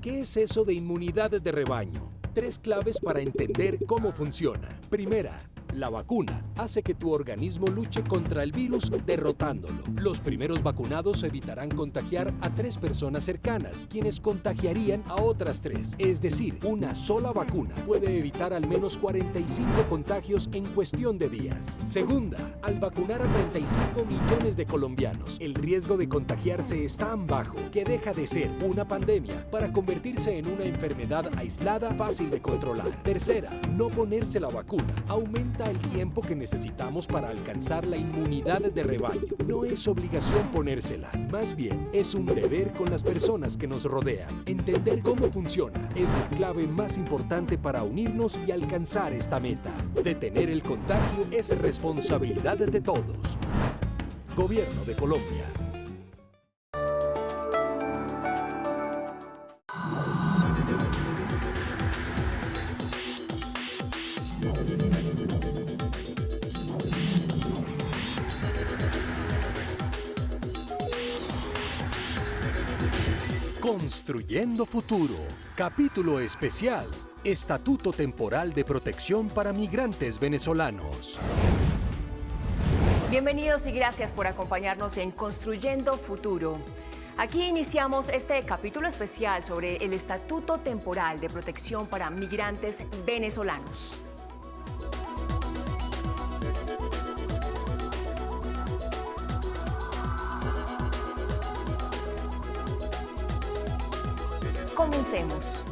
¿Qué es eso de inmunidad de rebaño? 3 claves para entender cómo funciona. Primera, la vacuna hace que tu organismo luche contra el virus derrotándolo. Los primeros vacunados evitarán contagiar a 3 personas cercanas, quienes contagiarían a otras 3. Es decir, una sola vacuna puede evitar al menos 45 contagios en cuestión de días. Segunda, al vacunar a 35 millones de colombianos, el riesgo de contagiarse es tan bajo que deja de ser una pandemia para convertirse en una enfermedad aislada fácil de controlar. Tercera, no ponerse la vacuna aumenta el tiempo que necesitamos para alcanzar la inmunidad de rebaño. No es obligación ponérsela, más bien es un deber con las personas que nos rodean. Entender cómo funciona es la clave más importante para unirnos y alcanzar esta meta. Detener el contagio es responsabilidad de todos. Gobierno de Colombia. Construyendo Futuro, capítulo especial, Estatuto Temporal de Protección para Migrantes Venezolanos. Bienvenidos y gracias por acompañarnos en Construyendo Futuro. Aquí iniciamos este capítulo especial sobre el Estatuto Temporal de Protección para Migrantes Venezolanos. Comencemos.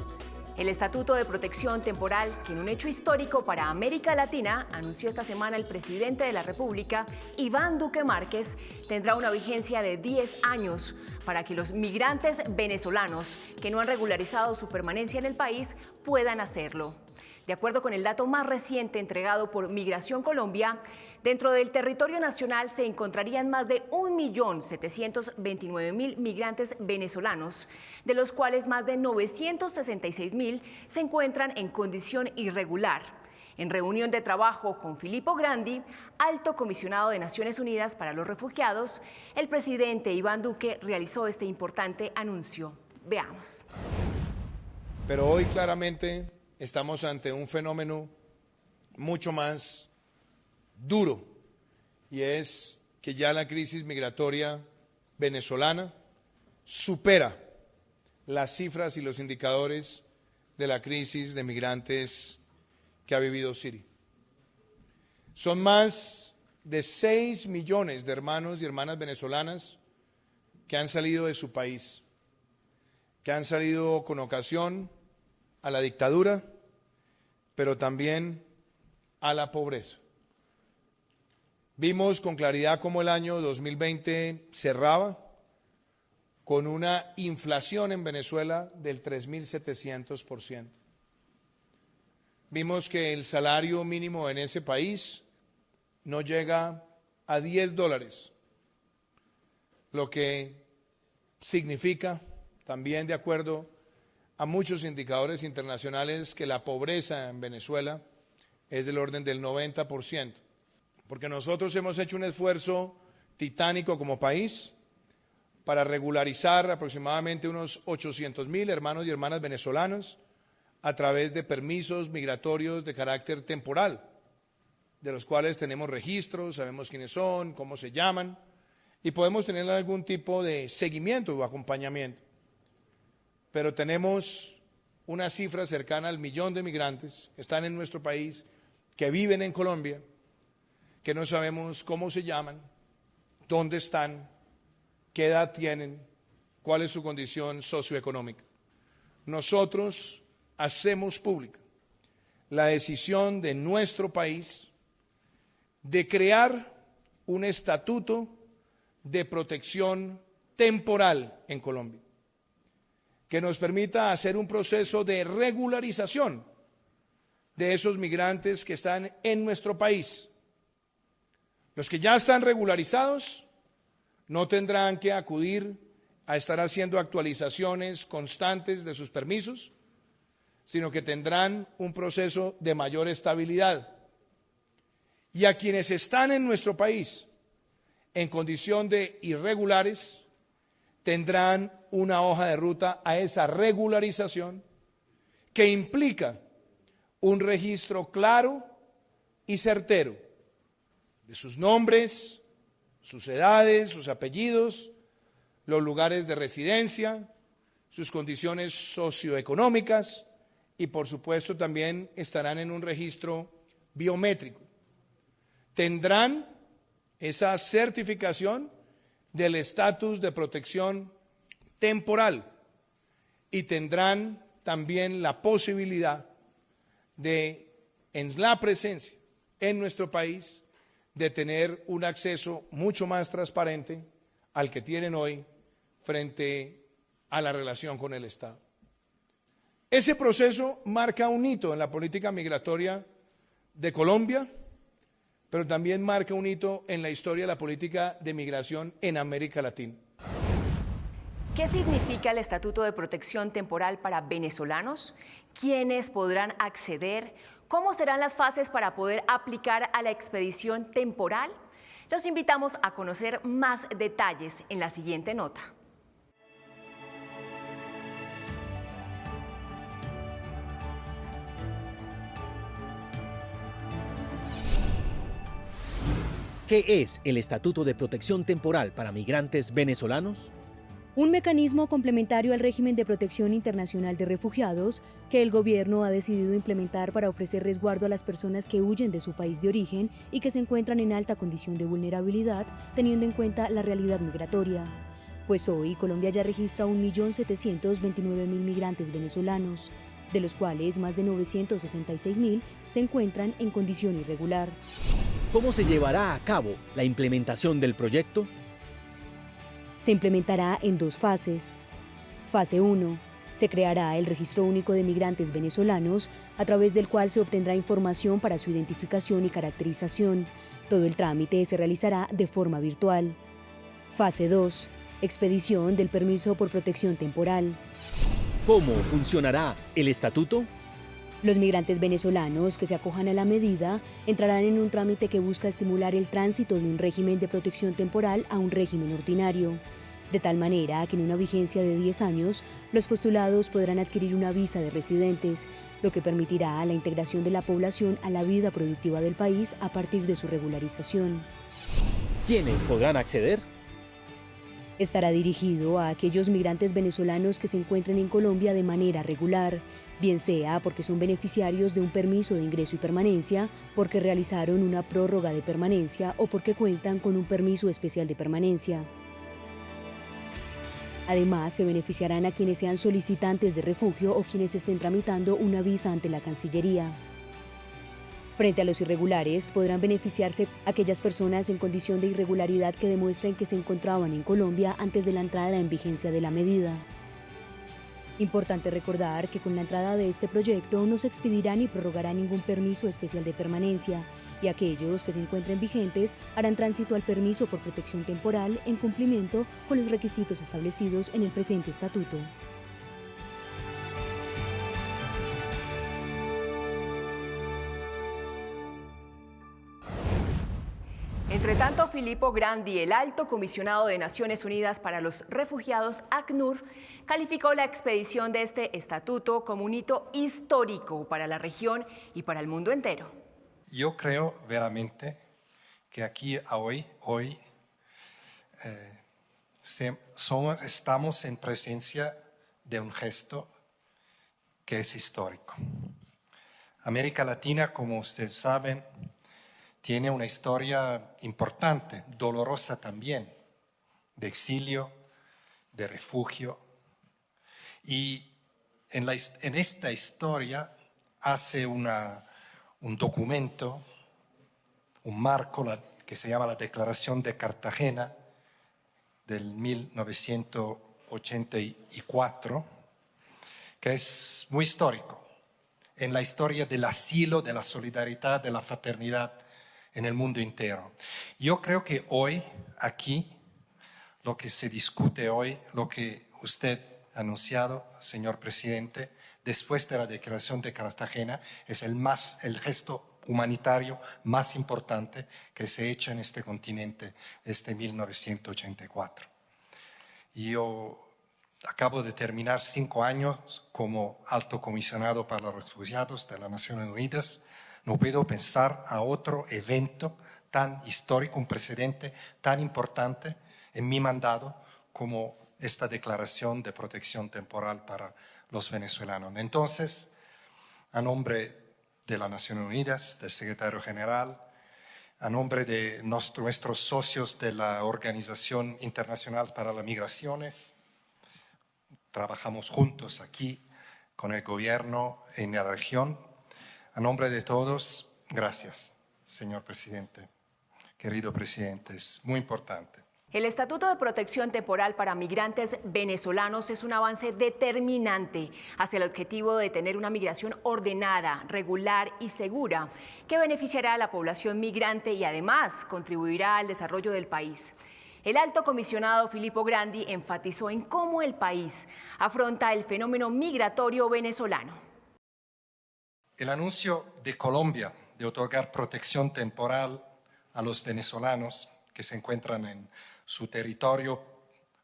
El Estatuto de Protección Temporal, que en un hecho histórico para América Latina, anunció esta semana el presidente de la República, Iván Duque Márquez, tendrá una vigencia de 10 años para que los migrantes venezolanos que no han regularizado su permanencia en el país puedan hacerlo. De acuerdo con el dato más reciente entregado por Migración Colombia, dentro del territorio nacional se encontrarían más de 1.729.000 migrantes venezolanos, de los cuales más de 966.000 se encuentran en condición irregular. En reunión de trabajo con Filippo Grandi, alto comisionado de Naciones Unidas para los Refugiados, el presidente Iván Duque realizó este importante anuncio. Veamos. Pero hoy claramente estamos ante un fenómeno mucho más duro, y es que ya la crisis migratoria venezolana supera las cifras y los indicadores de la crisis de migrantes que ha vivido Siria. Son más de 6 millones de hermanos y hermanas venezolanas que han salido de su país, que han salido con ocasión a la dictadura, pero también a la pobreza. Vimos con claridad cómo el año 2020 cerraba con una inflación en Venezuela del 3.700%. Vimos que el salario mínimo en ese país no llega a $10, lo que significa, también de acuerdo a muchos indicadores internacionales, que la pobreza en Venezuela es del orden del 90%, porque nosotros hemos hecho un esfuerzo titánico como país para regularizar aproximadamente unos 800.000 hermanos y hermanas venezolanos a través de permisos migratorios de carácter temporal, de los cuales tenemos registros, sabemos quiénes son, cómo se llaman, y podemos tener algún tipo de seguimiento o acompañamiento. Pero tenemos una cifra cercana al 1.000.000 de migrantes que están en nuestro país, que viven en Colombia, que no sabemos cómo se llaman, dónde están, qué edad tienen, cuál es su condición socioeconómica. Nosotros hacemos pública la decisión de nuestro país de crear un estatuto de protección temporal en Colombia, que nos permita hacer un proceso de regularización de esos migrantes que están en nuestro país. Los que ya están regularizados no tendrán que acudir a estar haciendo actualizaciones constantes de sus permisos, sino que tendrán un proceso de mayor estabilidad. Y a quienes están en nuestro país en condición de irregulares, tendrán una hoja de ruta a esa regularización que implica un registro claro y certero de sus nombres, sus edades, sus apellidos, los lugares de residencia, sus condiciones socioeconómicas y por supuesto también estarán en un registro biométrico. Tendrán esa certificación del estatus de protección temporal y tendrán también la posibilidad de, en la presencia en nuestro país, de tener un acceso mucho más transparente al que tienen hoy frente a la relación con el Estado. Ese proceso marca un hito en la política migratoria de Colombia, pero también marca un hito en la historia de la política de migración en América Latina. ¿Qué significa el Estatuto de Protección Temporal para venezolanos? ¿Quiénes podrán acceder? ¿Cómo serán las fases para poder aplicar a la expedición temporal? Los invitamos a conocer más detalles en la siguiente nota. ¿Qué es el Estatuto de Protección Temporal para migrantes venezolanos? Un mecanismo complementario al régimen de protección internacional de refugiados que el gobierno ha decidido implementar para ofrecer resguardo a las personas que huyen de su país de origen y que se encuentran en alta condición de vulnerabilidad, teniendo en cuenta la realidad migratoria. Pues hoy Colombia ya registra 1.729.000 migrantes venezolanos, de los cuales más de 966.000 se encuentran en condición irregular. ¿Cómo se llevará a cabo la implementación del proyecto? Se implementará en dos fases. Fase 1. Se creará el Registro Único de Migrantes Venezolanos, a través del cual se obtendrá información para su identificación y caracterización. Todo el trámite se realizará de forma virtual. Fase 2. Expedición del permiso por protección temporal. ¿Cómo funcionará el estatuto? Los migrantes venezolanos que se acojan a la medida entrarán en un trámite que busca estimular el tránsito de un régimen de protección temporal a un régimen ordinario, de tal manera que en una vigencia de 10 años, los postulados podrán adquirir una visa de residentes, lo que permitirá la integración de la población a la vida productiva del país a partir de su regularización. ¿Quiénes podrán acceder? Estará dirigido a aquellos migrantes venezolanos que se encuentren en Colombia de manera regular, bien sea porque son beneficiarios de un permiso de ingreso y permanencia, porque realizaron una prórroga de permanencia o porque cuentan con un permiso especial de permanencia. Además, se beneficiarán a quienes sean solicitantes de refugio o quienes estén tramitando una visa ante la Cancillería. Frente a los irregulares, podrán beneficiarse aquellas personas en condición de irregularidad que demuestren que se encontraban en Colombia antes de la entrada en vigencia de la medida. Importante recordar que con la entrada de este proyecto no se expedirá ni prorrogará ningún permiso especial de permanencia, y aquellos que se encuentren vigentes harán tránsito al permiso por protección temporal en cumplimiento con los requisitos establecidos en el presente estatuto. Entre tanto, Filippo Grandi, el alto comisionado de Naciones Unidas para los Refugiados, ACNUR, calificó la expedición de este estatuto como un hito histórico para la región y para el mundo entero. Yo creo veramente que aquí hoy estamos en presencia de un gesto que es histórico. América Latina, como ustedes saben, tiene una historia importante, dolorosa también, de exilio, de refugio. Y en esta historia hace un documento, un marco que se llama la Declaración de Cartagena del 1984, que es muy histórico en la historia del asilo, de la solidaridad, de la fraternidad en el mundo entero. Yo creo que hoy, aquí, lo que se discute hoy, lo que usted ha anunciado, señor presidente, después de la Declaración de Cartagena, es el gesto humanitario más importante que se ha hecho en este continente desde 1984. Yo acabo de terminar 5 años como alto comisionado para los refugiados de las Naciones Unidas. No puedo pensar a otro evento tan histórico, un precedente tan importante en mi mandato como esta declaración de protección temporal para los venezolanos. Entonces, a nombre de las Naciones Unidas, del secretario general, a nombre de nuestros socios de la Organización Internacional para las Migraciones, trabajamos juntos aquí con el gobierno en la región. A nombre de todos, gracias, señor presidente. Querido presidente, es muy importante. El Estatuto de Protección Temporal para Migrantes Venezolanos es un avance determinante hacia el objetivo de tener una migración ordenada, regular y segura que beneficiará a la población migrante y además contribuirá al desarrollo del país. El alto comisionado Filippo Grandi enfatizó en cómo el país afronta el fenómeno migratorio venezolano. El anuncio de Colombia de otorgar protección temporal a los venezolanos que se encuentran en su territorio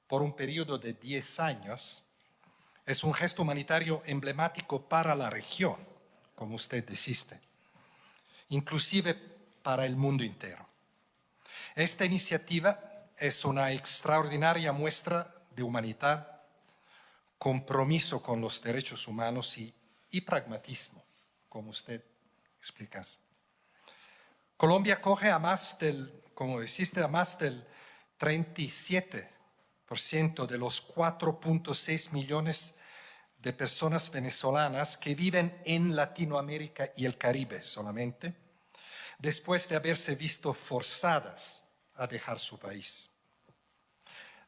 por un periodo de 10 años es un gesto humanitario emblemático para la región, como usted dijiste, inclusive para el mundo entero. Esta iniciativa es una extraordinaria muestra de humanidad, compromiso con los derechos humanos y pragmatismo, como usted explica. Colombia acoge a más del, como dijiste, a más del 37% de los 4.6 millones de personas venezolanas que viven en Latinoamérica y el Caribe solamente, después de haberse visto forzadas a dejar su país.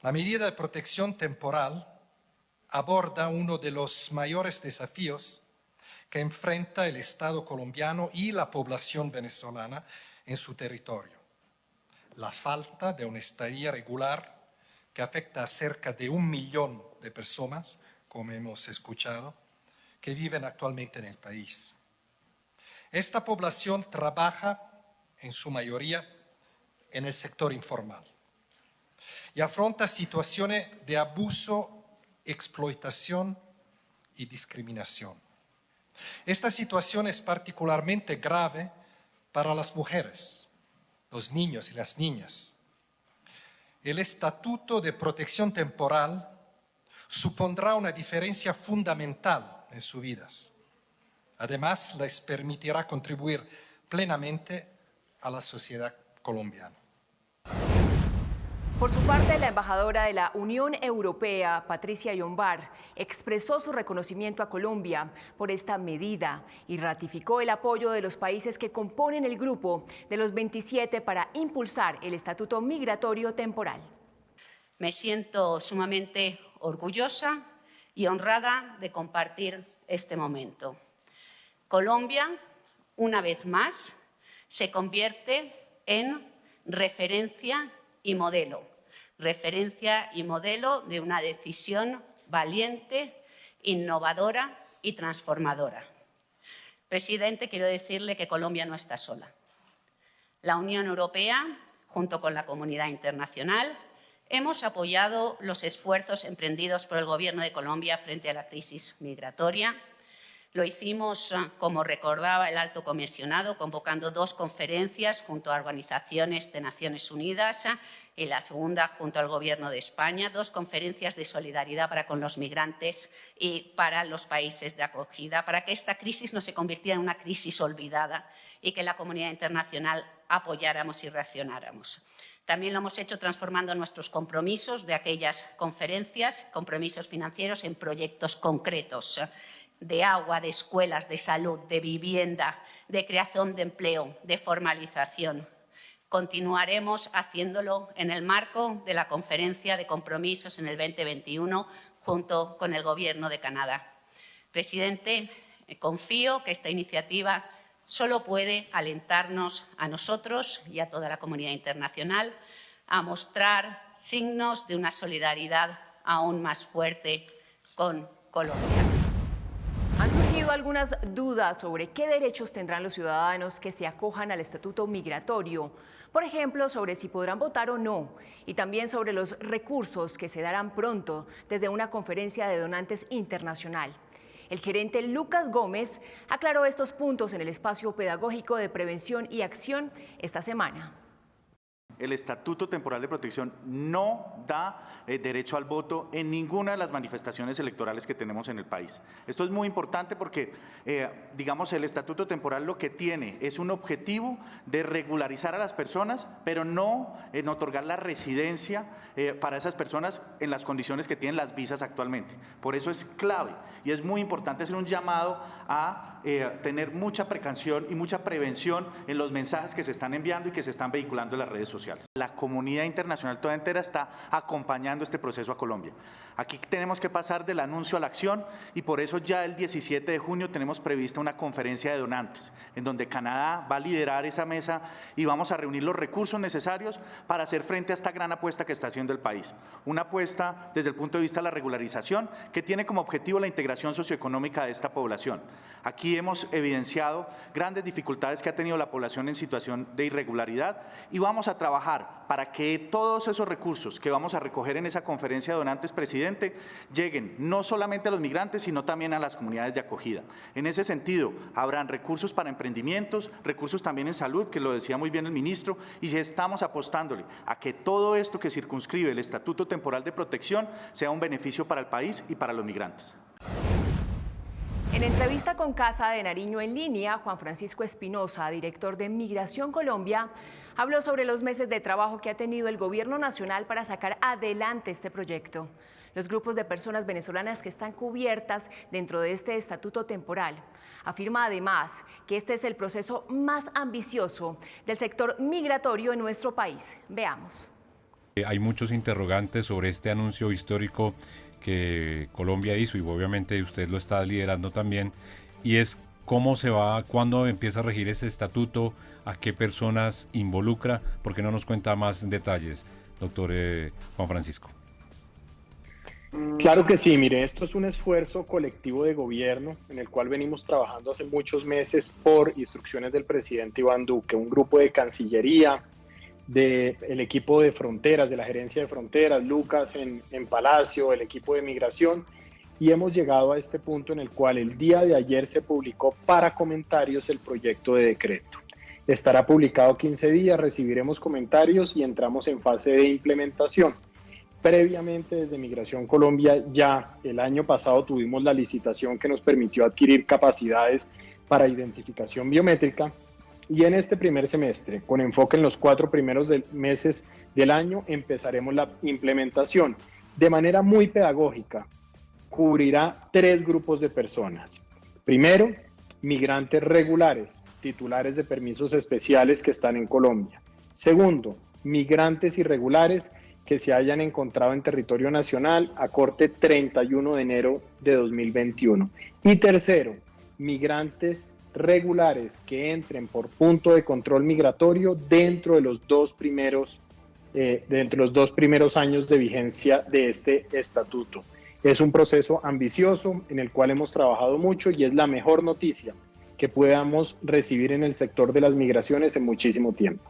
La medida de protección temporal aborda uno de los mayores desafíos que enfrenta el Estado colombiano y la población venezolana en su territorio. La falta de una estadía regular que afecta a cerca de 1 millón de personas, como hemos escuchado, que viven actualmente en el país. Esta población trabaja, en su mayoría, en el sector informal y afronta situaciones de abuso, explotación y discriminación. Esta situación es particularmente grave para las mujeres, los niños y las niñas. El Estatuto de Protección Temporal supondrá una diferencia fundamental en sus vidas. Además, les permitirá contribuir plenamente a la sociedad colombiana. Por su parte, la embajadora de la Unión Europea, Patricia Llombar, expresó su reconocimiento a Colombia por esta medida y ratificó el apoyo de los países que componen el grupo de los 27 para impulsar el Estatuto Migratorio Temporal. Me siento sumamente orgullosa y honrada de compartir este momento. Colombia, una vez más, se convierte en referencia y modelo de una decisión valiente, innovadora y transformadora. Presidente, quiero decirle que Colombia no está sola. La Unión Europea, junto con la comunidad internacional, hemos apoyado los esfuerzos emprendidos por el Gobierno de Colombia frente a la crisis migratoria. Lo hicimos, como recordaba el alto comisionado, convocando 2 conferencias junto a organizaciones de Naciones Unidas y la segunda junto al Gobierno de España, 2 conferencias de solidaridad para con los migrantes y para los países de acogida, para que esta crisis no se convirtiera en una crisis olvidada y que la comunidad internacional apoyáramos y reaccionáramos. También lo hemos hecho transformando nuestros compromisos de aquellas conferencias, compromisos financieros, en proyectos concretos de agua, de escuelas, de salud, de vivienda, de creación de empleo, de formalización. Continuaremos haciéndolo en el marco de la Conferencia de Compromisos en el 2021 junto con el Gobierno de Canadá. Presidente, confío que esta iniciativa solo puede alentarnos a nosotros y a toda la comunidad internacional a mostrar signos de una solidaridad aún más fuerte con Colombia. Han surgido algunas dudas sobre qué derechos tendrán los ciudadanos que se acojan al estatuto migratorio. Por ejemplo, sobre si podrán votar o no, y también sobre los recursos que se darán pronto desde una conferencia de donantes internacional. El gerente Lucas Gómez aclaró estos puntos en el espacio pedagógico de prevención y acción esta semana. El Estatuto Temporal de Protección no da derecho al voto en ninguna de las manifestaciones electorales que tenemos en el país. Esto es muy importante porque, digamos, el Estatuto Temporal lo que tiene es un objetivo de regularizar a las personas, pero no en otorgar la residencia para esas personas en las condiciones que tienen las visas actualmente. Por eso es clave y es muy importante hacer un llamado a tener mucha precaución y mucha prevención en los mensajes que se están enviando y que se están vehiculando en las redes sociales. La comunidad internacional toda entera está acompañando este proceso a Colombia. Aquí tenemos que pasar del anuncio a la acción y por eso ya el 17 de junio tenemos prevista una conferencia de donantes en donde Canadá va a liderar esa mesa y vamos a reunir los recursos necesarios para hacer frente a esta gran apuesta que está haciendo el país. Una apuesta desde el punto de vista de la regularización que tiene como objetivo la integración socioeconómica de esta población. Aquí hemos evidenciado grandes dificultades que ha tenido la población en situación de irregularidad y vamos a trabajar para que todos esos recursos que vamos a recoger en esa conferencia de donantes, presidente, lleguen no solamente a los migrantes, sino también a las comunidades de acogida. En ese sentido, habrán recursos para emprendimientos, recursos también en salud, que lo decía muy bien el ministro, y estamos apostándole a que todo esto que circunscribe el Estatuto Temporal de Protección sea un beneficio para el país y para los migrantes. En entrevista con Casa de Nariño en línea, Juan Francisco Espinosa, director de Migración Colombia, habló sobre los meses de trabajo que ha tenido el gobierno nacional para sacar adelante este proyecto. Los grupos de personas venezolanas que están cubiertas dentro de este estatuto temporal. Afirma además que este es el proceso más ambicioso del sector migratorio en nuestro país. Veamos. Hay muchos interrogantes sobre este anuncio histórico que Colombia hizo y obviamente usted lo está liderando también, y es cómo se va, cuándo empieza a regir ese estatuto, a qué personas involucra. ¿Por qué no nos cuenta más detalles, doctor Juan Francisco? Claro que sí, mire, esto es un esfuerzo colectivo de gobierno en el cual venimos trabajando hace muchos meses por instrucciones del presidente Iván Duque, un grupo de Cancillería, del equipo de fronteras, de la gerencia de fronteras, Lucas en Palacio, el equipo de migración, y hemos llegado a este punto en el cual el día de ayer se publicó para comentarios el proyecto de decreto. Estará publicado 15 días, recibiremos comentarios y entramos en fase de implementación. Previamente desde Migración Colombia ya el año pasado tuvimos la licitación que nos permitió adquirir capacidades para identificación biométrica. Y en este primer semestre, con enfoque en los 4 primeros meses del año, empezaremos la implementación de manera muy pedagógica. Cubrirá 3 grupos de personas. Primero, migrantes regulares, titulares de permisos especiales que están en Colombia. Segundo, migrantes irregulares que se hayan encontrado en territorio nacional a corte 31 de enero de 2021. Y tercero, migrantes regulares que entren por punto de control migratorio dentro de los 2 primeros años de vigencia de este estatuto. Es un proceso ambicioso en el cual hemos trabajado mucho y es la mejor noticia que podamos recibir en el sector de las migraciones en muchísimo tiempo.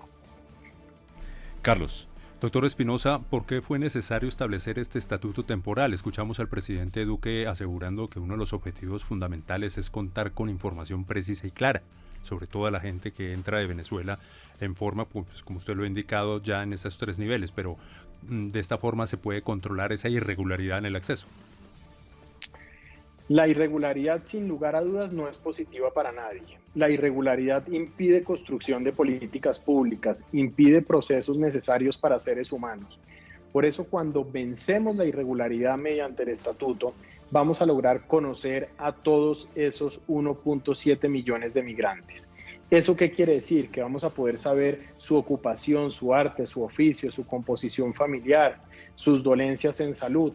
Carlos. Doctor Espinosa, ¿por qué fue necesario establecer este estatuto temporal? Escuchamos al presidente Duque asegurando que uno de los objetivos fundamentales es contar con información precisa y clara sobre toda la gente que entra de Venezuela en forma, pues, como usted lo ha indicado ya en esos 3 niveles, pero de esta forma se puede controlar esa irregularidad en el acceso. La irregularidad, sin lugar a dudas, no es positiva para nadie. La irregularidad impide construcción de políticas públicas, impide procesos necesarios para seres humanos. Por eso, cuando vencemos la irregularidad mediante el estatuto, vamos a lograr conocer a todos esos 1.7 millones de migrantes. ¿Eso qué quiere decir? Que vamos a poder saber su ocupación, su arte, su oficio, su composición familiar, sus dolencias en salud.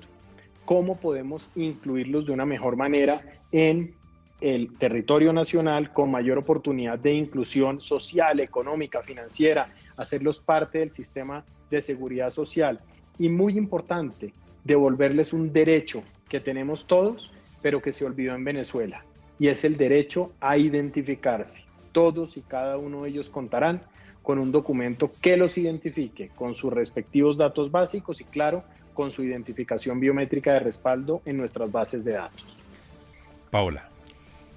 ¿Cómo podemos incluirlos de una mejor manera en el territorio nacional con mayor oportunidad de inclusión social, económica, financiera, hacerlos parte del sistema de seguridad social? Y muy importante, devolverles un derecho que tenemos todos, pero que se olvidó en Venezuela, y es el derecho a identificarse. Todos y cada uno de ellos contarán con un documento que los identifique con sus respectivos datos básicos y, claro, con su identificación biométrica de respaldo en nuestras bases de datos. Paola.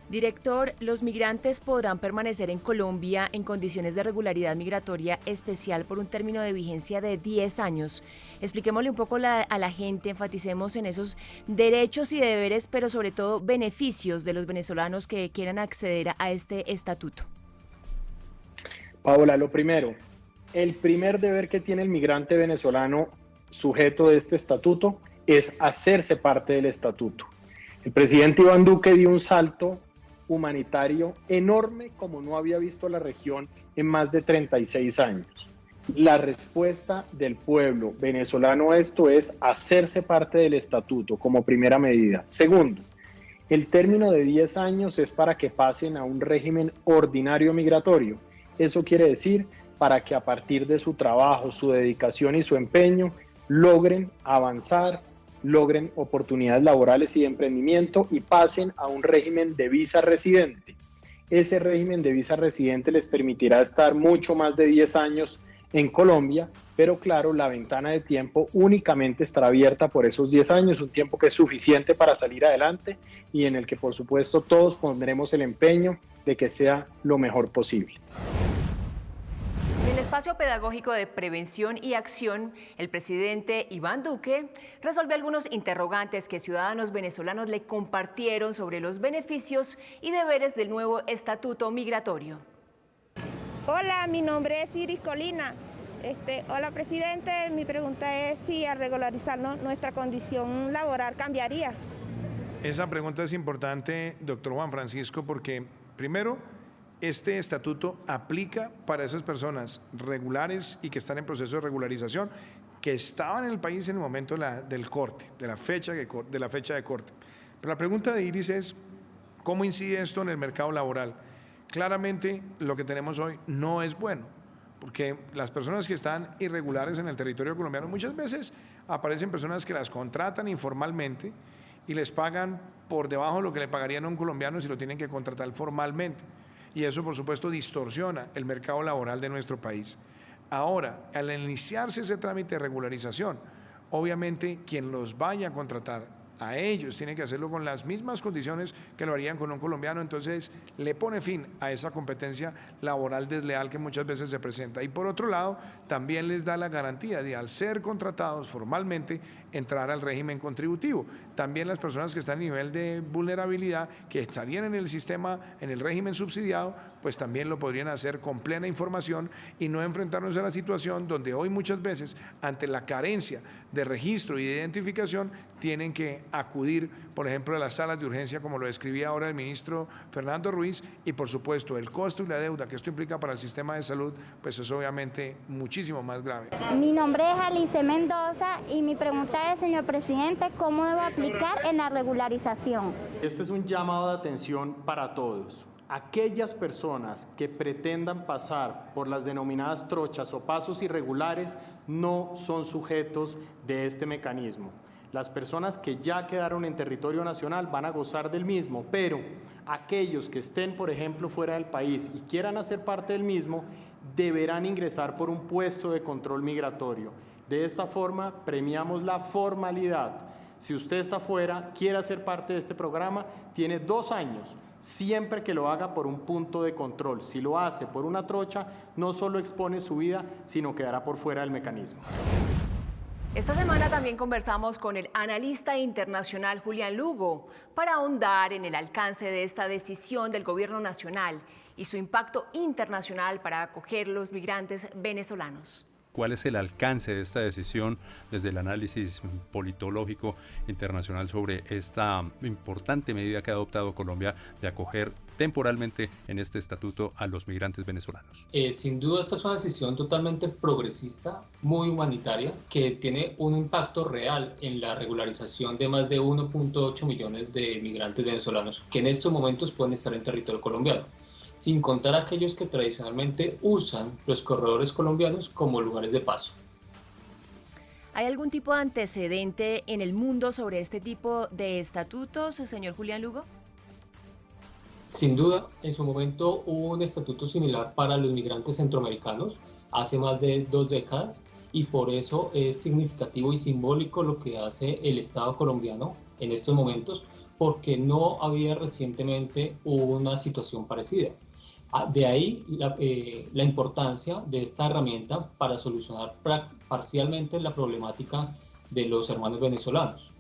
Director, los migrantes podrán permanecer en Colombia en condiciones de regularidad migratoria especial por un término de vigencia de 10 años. Expliquémosle un poco a la gente, enfaticemos en esos derechos y deberes, pero sobre todo beneficios de los venezolanos que quieran acceder a este estatuto. Paola, lo primero, el primer deber que tiene el migrante venezolano sujeto de este estatuto es hacerse parte del estatuto. El presidente Iván Duque dio un salto humanitario enorme como no había visto la región en más de 36 años. La respuesta del pueblo venezolano a esto es hacerse parte del estatuto como primera medida. Segundo, el término de 10 años es para que pasen a un régimen ordinario migratorio. Eso quiere decir para que a partir de su trabajo, su dedicación y su empeño logren avanzar, logren oportunidades laborales y de emprendimiento y pasen a un régimen de visa residente. Ese régimen de visa residente les permitirá estar mucho más de 10 años en Colombia, pero claro, la ventana de tiempo únicamente estará abierta por esos 10 años, un tiempo que es suficiente para salir adelante y en el que por supuesto todos pondremos el empeño de que sea lo mejor posible. En el espacio pedagógico de prevención y acción, el presidente Iván Duque resolvió algunos interrogantes que ciudadanos venezolanos le compartieron sobre los beneficios y deberes del nuevo estatuto migratorio. Hola, mi nombre es Iris Colina. Hola, presidente. Mi pregunta es si al regularizarnos nuestra condición laboral cambiaría. Esa pregunta es importante, doctor Juan Francisco, porque primero, este estatuto aplica para esas personas regulares y que están en proceso de regularización, que estaban en el país en el momento del corte, de la fecha de corte. Pero la pregunta de Iris es, ¿cómo incide esto en el mercado laboral? Claramente, lo que tenemos hoy no es bueno, porque las personas que están irregulares en el territorio colombiano, muchas veces aparecen personas que las contratan informalmente y les pagan por debajo de lo que le pagarían a un colombiano si lo tienen que contratar formalmente. Y eso, por supuesto, distorsiona el mercado laboral de nuestro país. Ahora, al iniciarse ese trámite de regularización, obviamente quien los vaya a contratar a ellos tiene que hacerlo con las mismas condiciones que lo harían con un colombiano, entonces le pone fin a esa competencia laboral desleal que muchas veces se presenta. Y por otro lado, también les da la garantía de, al ser contratados formalmente, entrar al régimen contributivo. También las personas que están a nivel de vulnerabilidad, que estarían en el sistema, en el régimen subsidiado, pues también lo podrían hacer con plena información y no enfrentarnos a la situación donde hoy muchas veces, ante la carencia de registro y de identificación, tienen que acudir, por ejemplo, a las salas de urgencia, como lo describía ahora el ministro Fernando Ruiz, y por supuesto el costo y la deuda que esto implica para el sistema de salud, pues es obviamente muchísimo más grave. Mi nombre es Alice Mendoza y mi pregunta es, señor presidente, ¿cómo debo aplicar en la regularización? Este es un llamado de atención para todos. Aquellas personas que pretendan pasar por las denominadas trochas o pasos irregulares no son sujetos de este mecanismo. Las personas que ya quedaron en territorio nacional van a gozar del mismo, pero aquellos que estén, por ejemplo, fuera del país y quieran hacer parte del mismo, deberán ingresar por un puesto de control migratorio. De esta forma, premiamos la formalidad. Si usted está fuera, quiere hacer parte de este programa, tiene 2 años, siempre que lo haga por un punto de control. Si lo hace por una trocha, no solo expone su vida, sino quedará por fuera del mecanismo. Esta semana también conversamos con el analista internacional Julián Lugo para ahondar en el alcance de esta decisión del gobierno nacional y su impacto internacional para acoger los migrantes venezolanos. ¿Cuál es el alcance de esta decisión desde el análisis politológico internacional sobre esta importante medida que ha adoptado Colombia de acoger temporalmente en este estatuto a los migrantes venezolanos? Sin duda esta es una decisión totalmente progresista, muy humanitaria, que tiene un impacto real en la regularización de más de 1.8 millones de migrantes venezolanos que en estos momentos pueden estar en territorio colombiano, sin contar aquellos que tradicionalmente usan los corredores colombianos como lugares de paso. ¿Hay algún tipo de antecedente en el mundo sobre este tipo de estatutos, señor Julián Lugo? Sin duda, en su momento hubo un estatuto similar para los migrantes centroamericanos hace más de 2 décadas y por eso es significativo y simbólico lo que hace el Estado colombiano en estos momentos, porque no había recientemente una situación parecida. De ahí la importancia de esta herramienta para solucionar parcialmente la problemática de los hermanos venezolanos.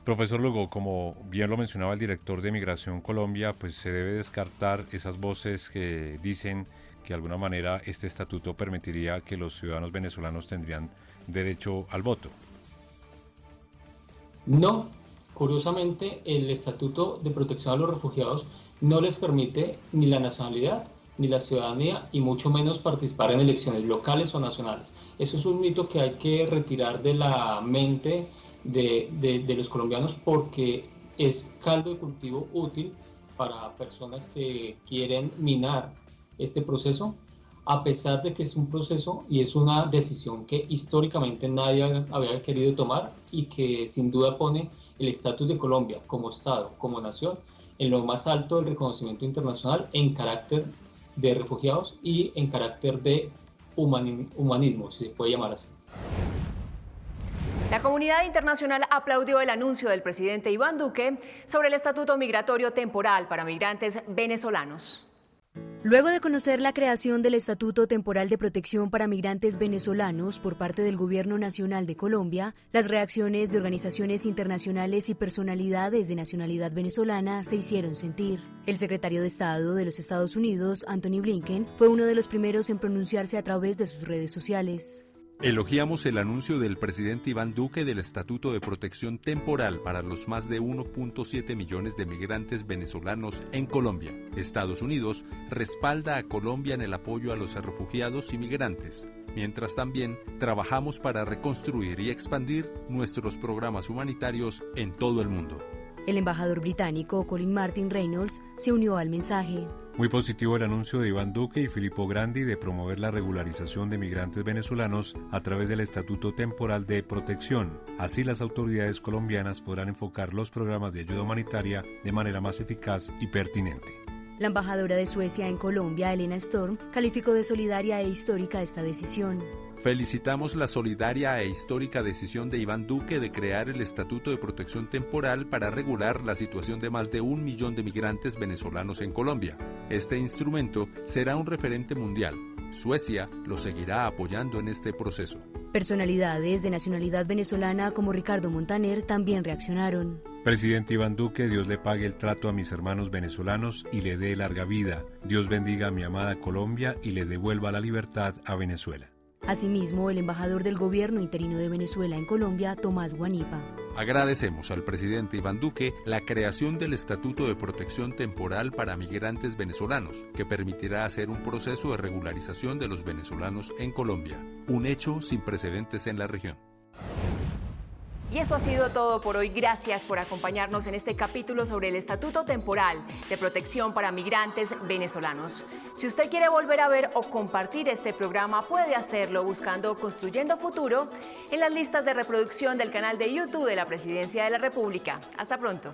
Profesor Lugo, como bien lo mencionaba el director de Migración Colombia, pues se debe descartar esas voces que dicen que de alguna manera este estatuto permitiría que los ciudadanos venezolanos tendrían derecho al voto. No, curiosamente el Estatuto de Protección a los Refugiados no les permite ni la nacionalidad ni la ciudadanía y mucho menos participar en elecciones locales o nacionales. Eso es un mito que hay que retirar de la mente de los colombianos porque es caldo de cultivo útil para personas que quieren minar este proceso, a pesar de que es un proceso y es una decisión que históricamente nadie había querido tomar y que sin duda pone el estatus de Colombia como Estado, como nación, en lo más alto del reconocimiento internacional en carácter de refugiados y en carácter de humanismo, si se puede llamar así. La comunidad internacional aplaudió el anuncio del presidente Iván Duque sobre el estatuto migratorio temporal para migrantes venezolanos. Luego de conocer la creación del Estatuto Temporal de Protección para Migrantes Venezolanos por parte del Gobierno Nacional de Colombia, las reacciones de organizaciones internacionales y personalidades de nacionalidad venezolana se hicieron sentir. El secretario de Estado de los Estados Unidos, Anthony Blinken, fue uno de los primeros en pronunciarse a través de sus redes sociales. Elogiamos el anuncio del presidente Iván Duque del Estatuto de Protección Temporal para los más de 1.7 millones de migrantes venezolanos en Colombia. Estados Unidos respalda a Colombia en el apoyo a los refugiados y migrantes, mientras también trabajamos para reconstruir y expandir nuestros programas humanitarios en todo el mundo. El embajador británico Colin Martin Reynolds se unió al mensaje. Muy positivo el anuncio de Iván Duque y Filippo Grandi de promover la regularización de migrantes venezolanos a través del Estatuto Temporal de Protección. Así las autoridades colombianas podrán enfocar los programas de ayuda humanitaria de manera más eficaz y pertinente. La embajadora de Suecia en Colombia, Elena Storm, calificó de solidaria e histórica esta decisión. Felicitamos la solidaria e histórica decisión de Iván Duque de crear el Estatuto de Protección Temporal para regular la situación de más de 1 millón de migrantes venezolanos en Colombia. Este instrumento será un referente mundial. Suecia lo seguirá apoyando en este proceso. Personalidades de nacionalidad venezolana como Ricardo Montaner también reaccionaron. Presidente Iván Duque, Dios le pague el trato a mis hermanos venezolanos y le dé larga vida. Dios bendiga a mi amada Colombia y le devuelva la libertad a Venezuela. Asimismo, el embajador del gobierno interino de Venezuela en Colombia, Tomás Guanipa. Agradecemos al presidente Iván Duque la creación del Estatuto de Protección Temporal para Migrantes Venezolanos, que permitirá hacer un proceso de regularización de los venezolanos en Colombia, un hecho sin precedentes en la región. Y esto ha sido todo por hoy. Gracias por acompañarnos en este capítulo sobre el Estatuto Temporal de Protección para Migrantes Venezolanos. Si usted quiere volver a ver o compartir este programa, puede hacerlo buscando Construyendo Futuro en las listas de reproducción del canal de YouTube de la Presidencia de la República. Hasta pronto.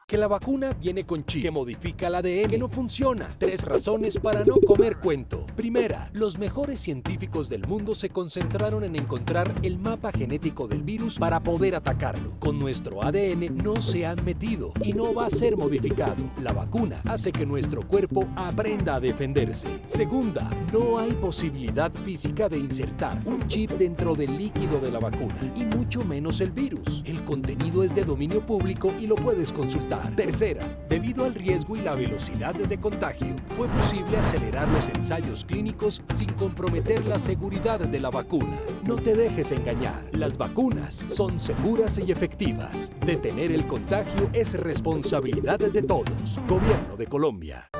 Que la vacuna viene con chip, que modifica el ADN, que no funciona. 3 razones para no comer cuento. Primera, los mejores científicos del mundo se concentraron en encontrar el mapa genético del virus para poder atacarlo. Con nuestro ADN no se han metido y no va a ser modificado. La vacuna hace que nuestro cuerpo aprenda a defenderse. Segunda, no hay posibilidad física de insertar un chip dentro del líquido de la vacuna y mucho menos el virus. El contenido es de dominio público y lo puedes consultar. vacunar. Tercera, debido al riesgo y la velocidad de contagio, fue posible acelerar los ensayos clínicos sin comprometer la seguridad de la vacuna. No te dejes engañar, las vacunas son seguras y efectivas. Detener el contagio es responsabilidad de todos. Gobierno de Colombia.